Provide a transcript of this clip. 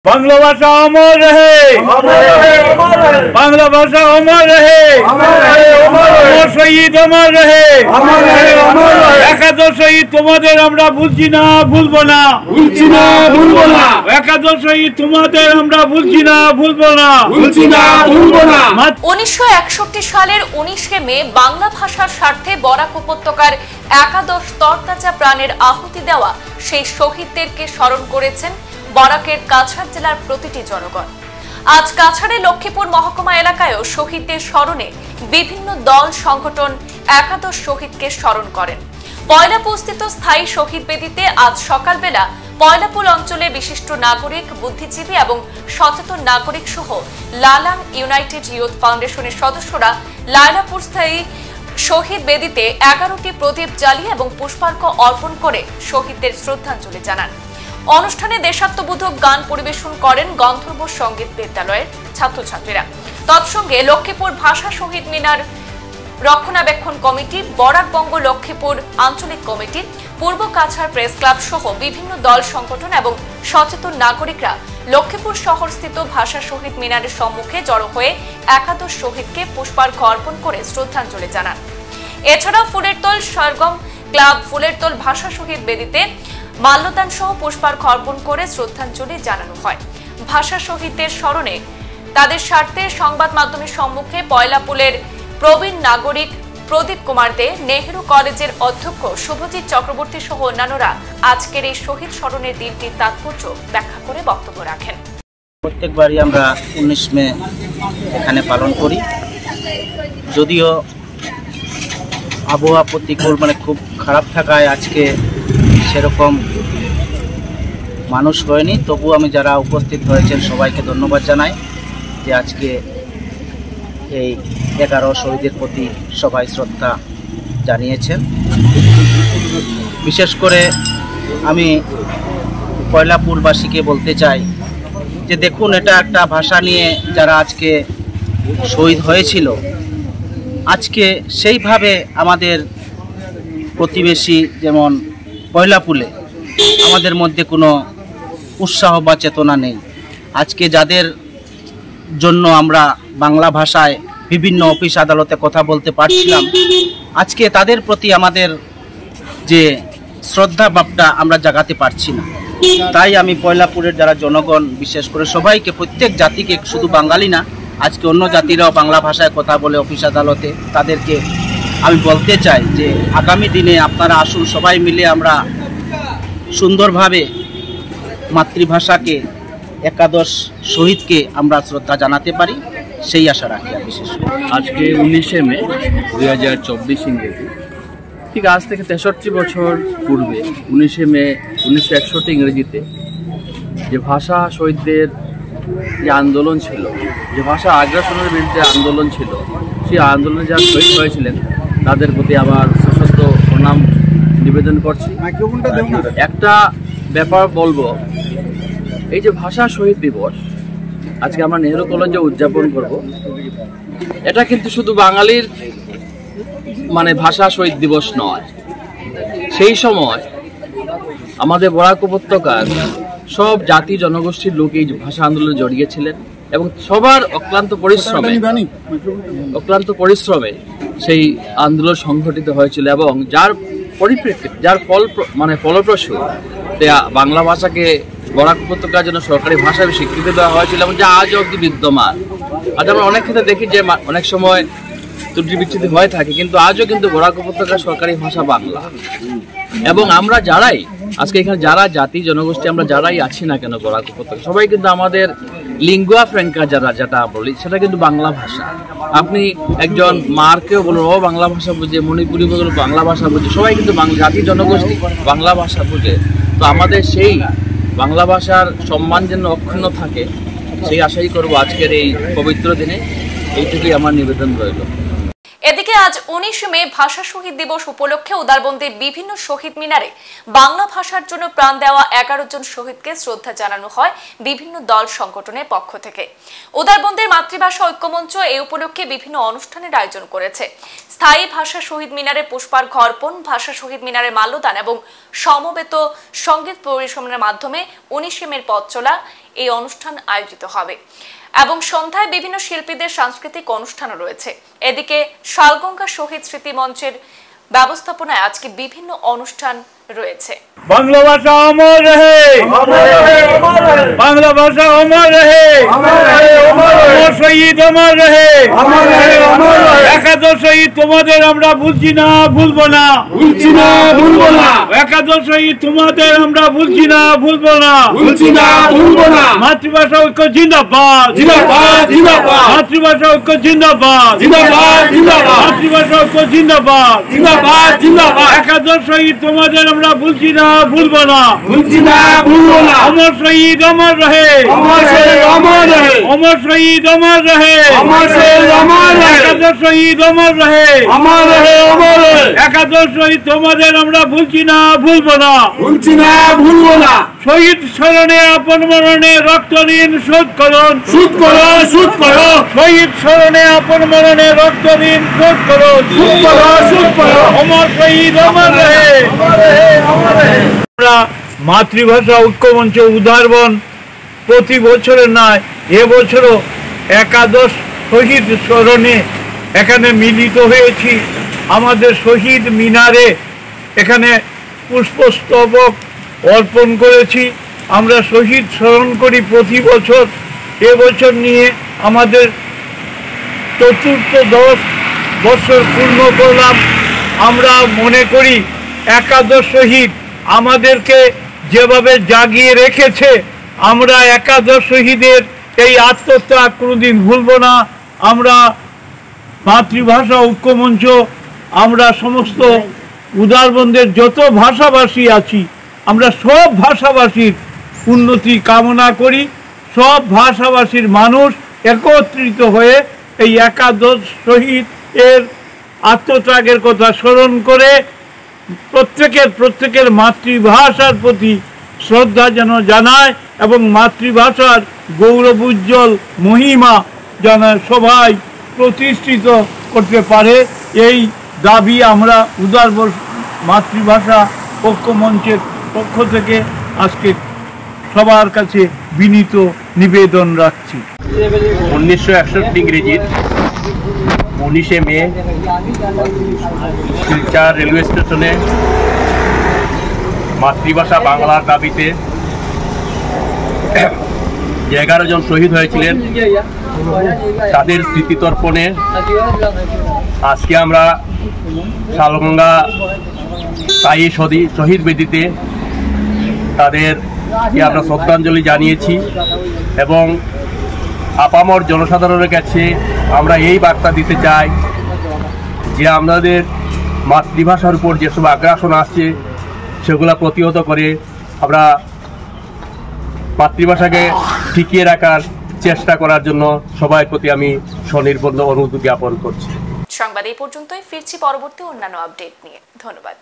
বাংলা ভাষা অমর রহে, বাংলা ভাষা অমর রহে, অমর শহীদ অমর রহে। একাদশ শহীদ তোমাদের আমরা ভুলছি না, ভুলবো না, ভুলছি না, ভুলবো না। একাদশ শহীদ তোমাদের আমরা ভুলছি না, ভুলবো না, ভুলছি না, ভুলবো না। 1961 সালের 19শে মে বাংলা ভাষার স্বার্থে বরাক উপত্যকার একাদশ তরতাজা প্রাণের আহুতি দেওয়া সেই শহীদদেরকে স্মরণ করেছেন বরাকের কাছাড় জেলার প্রতিটি জনগণ। আজ কাছাড়ের লক্ষ্মীপুর মহকুমা এলাকায়ও শহীদদের স্মরণে বিভিন্ন দল সংগঠন একাদশ শহীদকে স্মরণ করেন। পয়লাপুরস্থিত স্থায়ী শহীদ বেদিতে আজ সকালবেলা পয়লাপুর অঞ্চলে বিশিষ্ট নাগরিক, বুদ্ধিজীবী এবং সচেতন নাগরিক সহ লালাং ইউনাইটেড ইউথ ফাউন্ডেশনের সদস্যরা লায়লাপুর স্থায়ী শহীদ বেদিতে 11টি প্রদীপ জ্বালিয়ে এবং পুষ্পার্ঘ্য অর্পণ করে শহীদদের শ্রদ্ধাঞ্জলি জানান। অনুষ্ঠানে দেশাত্মবোধক গান পরিবেশন করেন গন্ধর্ব সঙ্গীত বিদ্যালয়ের ছাত্রছাত্রীরা। তৎসঙ্গে লক্ষ্মীপুর ভাষা শহীদ মিনার রক্ষণাবেক্ষণ কমিটি, বরাকবঙ্গ লক্ষ্মীপুর আঞ্চলিক কমিটি, পূর্ব কাছাড় প্রেস ক্লাব সহ বিভিন্ন দল সংগঠন এবং সচেতন নাগরিকরা লক্ষ্মীপুর শহরস্থিত ভাষা শহীদ মিনারের সম্মুখে জড়ো হয়ে একাদশ শহীদকে পুষ্পার্ঘ্য অর্পণ করে শ্রদ্ধাঞ্জলি জানান। এছাড়াও ফুলেরতল সরগম ক্লাব ফুলেরতল ভাষা শহীদ বেদিতে মাল্যদান সহ পুষ্পার্ঘ্য অর্পণ করে শ্রদ্ধাঞ্জলি জানানো হয়। ভাষা শহীদদের স্মরণে তাদের স্বার্থে সংবাদ মাধ্যমের সম্মুখে পয়লাপুলের প্রবীণ নাগরিক প্রদীপ কুমার দে, নেহেরু কলেজের অধ্যক্ষ শুভজিৎ চক্রবর্তী সহ অন্যান্যরা আজকের এই শহীদ স্মরণের দিনটির তাৎপর্য ব্যাখ্যা করে বক্তব্য রাখেন। প্রত্যেকবারই আমরা 19 মে এখানে পালন করি। যদিও আবহাওয়া প্রতিকূল, খুব খারাপ থাকায় আজকে সেরকম মানুষ হয়নি, তবু আমি যারা উপস্থিত হয়েছেন সবাইকে ধন্যবাদ জানাই যে আজকে এই 11 শহীদের প্রতি সবাই শ্রদ্ধা জানিয়েছেন। বিশেষ করে আমি পয়লাপুরবাসীকে বলতে চাই যে দেখুন, এটা একটা ভাষা নিয়ে যারা আজকে শহীদ হয়েছিল, আজকে সেইভাবে আমাদের প্রতিবেশী যেমন পয়লাপুলে আমাদের মধ্যে কোনো উৎসাহ বা চেতনা নেই। আজকে যাদের জন্য আমরা বাংলা ভাষায় বিভিন্ন অফিস আদালতে কথা বলতে পারছিলাম, আজকে তাদের প্রতি আমাদের যে শ্রদ্ধা ভাবটা আমরা জাগাতে পারছি না। তাই আমি পয়লাপুরের যারা জনগণ, বিশেষ করে সবাইকে, প্রত্যেক জাতিকে, শুধু বাঙালি না, আজকে অন্য জাতিরাও বাংলা ভাষায় কথা বলে অফিস আদালতে, তাদেরকে আমি বলতে চাই যে আগামী দিনে আপনারা আসুন, সবাই মিলে আমরা সুন্দরভাবে মাতৃভাষাকে, একাদশ শহীদকে আমরা শ্রদ্ধা জানাতে পারি, সেই আশা রাখি। বিশেষ আজকে 19শে মে 2024 ইংরেজি, ঠিক আজ থেকে 63 বছর পূর্বে 19শে মে 1961 ইংরেজিতে যে ভাষা শহীদদের যে আন্দোলন ছিল, যে ভাষা আগ্রাসনের বিরুদ্ধে আন্দোলন ছিল, সেই আন্দোলনে যারা শহীদ হয়েছিলেন তাদের প্রতি আমার সশস্ত্র প্রণাম নিবেদন করছি। একটা ব্যাপার বলবো, এই যে ভাষা শহীদ দিবস আজকে আমরা নেহেরু কলেজে উদযাপন করব, এটা কিন্তু শুধু বাঙালির ভাষা শহীদ দিবস নয়। সেই সময় আমাদের বরাক উপত্যকার সব জাতি জনগোষ্ঠীর লোক এই ভাষা আন্দোলনে জড়িয়েছিলেন এবং সবার অক্লান্ত পরিশ্রমে সেই আন্দোলন সংঘটিত হয়েছিল এবং যার পরিপ্রেক্ষিতে, যার ফলপ্রসূ বাংলা ভাষাকে বরাক উপত্যকার জন্য সরকারি ভাষা স্বীকৃতি দেওয়া হয়েছিল এবং যা আজও অবধি বিদ্যমান। আজ আমরা অনেক ক্ষেত্রে দেখি যে অনেক সময় ত্রুটি বিচ্ছুতি হয়ে থাকে, কিন্তু আজও কিন্তু বরাক উপত্যকার সরকারি ভাষা বাংলা। এবং আমরা যারাই আজকে এখানে যারা জাতি জনগোষ্ঠী আমরা যারাই আছি না কেন বরাক উপত্যকা, সবাই কিন্তু আমাদের লিঙ্গুয়া ফ্র্যাঙ্কা যেটা বলি, সেটা কিন্তু বাংলা ভাষা। আপনি একজন মারকেও বলুন, ও বাংলা ভাষা বুঝে, মণিপুরি বলুন বাংলা ভাষা বুঝে, সবাই কিন্তু জাতি জনগোষ্ঠী বাংলা ভাষা বুঝে। তো আমাদের সেই বাংলা ভাষার সম্মান যেন অক্ষুণ্ণ থাকে, সেই আশাই করব আজকের এই পবিত্র দিনে। এইটুকুই আমার নিবেদন রইল। এদিকে আজ 19 মে ভাষা শহীদ দিবস উপলক্ষে উদারবন্দের বিভিন্ন শহীদ মিনারে বাংলা ভাষার জন্য প্রাণ দেওয়া 11 জন শহীদকে শ্রদ্ধা জানানো হয় বিভিন্ন দল সংগঠনের পক্ষ থেকে। উদারবন্দের মাতৃভাষা ঐক্যমঞ্চ এই উপলক্ষে বিভিন্ন অনুষ্ঠানের আয়োজন করেছে। স্থায়ী ভাষা শহীদ মিনারে পুষ্পার্ঘ্য অর্পণ, ভাষা শহীদ মিনারে মাল্যদান এবং সমবেত সঙ্গীত পরিবেশনের মাধ্যমে 19 মের পথ চলা এই অনুষ্ঠান আয়োজিত হবে এবং সন্ধ্যায় বিভিন্ন শিল্পীদের সাংস্কৃতিক অনুষ্ঠানও রয়েছে। এদিকে শালগঙ্গা শহীদ স্মৃতি মঞ্চের ব্যবস্থাপনায় আজকে বিভিন্ন অনুষ্ঠান রয়েছে। বাংলা ভাষা অমর রহে, বাংলা ভাষা অমর রহে, অমর শহীদ অমর রহে। একাদশ শহীদ তোমাদের আমরা ভুলছি না, ভুলবো না, ভুলছি না, ভুলবো না, একাদশ শহীদ তোমাদের আমরা ভুলছি না, ভুলবো না, ভুলছি না, ভুলবো না। মাতৃভাষা ঐক্য জিন্দাবাদ, জিন্দাবাদ, জিন্দাবাদ, মাতৃভাষা ঐক্য জিন্দাবাদ, জিন্দাবাদ, জিন্দাবাদ, মাতৃভাষা ঐক্য জিন্দাবাদ, জিন্দাবাদ, জিন্দাবাদ। একাদশ শহীদ তোমাদের আমরা ভুলছি না, ভুলবো না, ভুলছি না, ভুলবো না। অমর শহীদ অমর রহে, অমর শহীদ অমর রহে, অমর শহীদ অমর রহে, অমর শহীদ অমর রহে, একাদশ শহীদ অমর রহে, অমর রহে, অমর রহে। একাদশ শহীদ তোমাদের আমরা ভুলছি না, ভুলবো না, ভুলছি না, ভুলবো না। শহীদ স্মরণে আপন মরণে রক্ত ঋণ শোধ করুন, সুদ করো, সুদ করো, শহীদ স্মরণে আপন মরণে রক্ত ঋণ শোধ করুন, সুদ করো, সুদ করো। অমর শহীদ অমর রহে। আমরা মাতৃভাষা ঐক্যমঞ্চ উদারবন প্রতি বছরের নয় এবছরও একাদশ শহীদ স্মরণে এখানে মিলিত হয়েছি। আমাদের শহীদ মিনারে এখানে পুষ্পস্তবক অর্পণ করেছি। আমরা শহীদ স্মরণ করি প্রতি বছর। এবছর নিয়ে আমাদের চতুর্থ 10 বছর পূর্ণ করলাম। আমরা মনে করি একাদশ শহীদ আমাদেরকে যেভাবে জাগিয়ে রেখেছে, আমরা একাদশ শহীদের এই আত্মত্যাগ কোনোদিন ভুলব না। আমরা মাতৃভাষা ঐক্যমঞ্চ, আমরা সমস্ত উদারবন্দের যত ভাষাভাষী আছি, আমরা সব ভাষাভাষীর উন্নতি কামনা করি। সব ভাষাভাষীর মানুষ একত্রিত হয়ে এই একাদশ শহীদ এর আত্মত্যাগের কথা স্মরণ করে প্রত্যেকের মাতৃভাষার প্রতি শ্রদ্ধা যেন জানায় এবং মাতৃভাষার গৌরব উজ্জ্বল মহিমা যেন সবাই প্রতিষ্ঠিত করতে পারে, এই দাবি আমরা উদারবন মাতৃভাষা ঐক্যমঞ্চের পক্ষ থেকে আজকে সবার কাছে বিনীত নিবেদন রাখছি। 1961 ইংরেজির 19 মে শিলচর রেলওয়ে স্টেশনে মাতৃভাষা বাংলার দাবিতে যে 11 জন শহীদ হয়েছিলেন তাদের স্মৃতিতর্পণে আজকে আমরা শালগঙ্গা স্থায়ী শহীদ বেদিতে তাদেরকে আমরা শ্রদ্ধাঞ্জলি জানিয়েছি এবং আপামর জনসাধারণের কাছে আমরা এই বার্তা দিতে চাই যে আমাদের মাতৃভাষার উপর যেসব আগ্রাসন আসছে সেগুলো প্রতিহত করে আমরা মাতৃভাষাকে টিকিয়ে রাখার চেষ্টা করার জন্য সবার প্রতি আমি স্বনির্বন্ধ অনুরোধ জ্ঞাপন করছি। সংবাদ এই পর্যন্তই, ফিরছি পরবর্তী অন্যান্য আপডেট নিয়ে। ধন্যবাদ।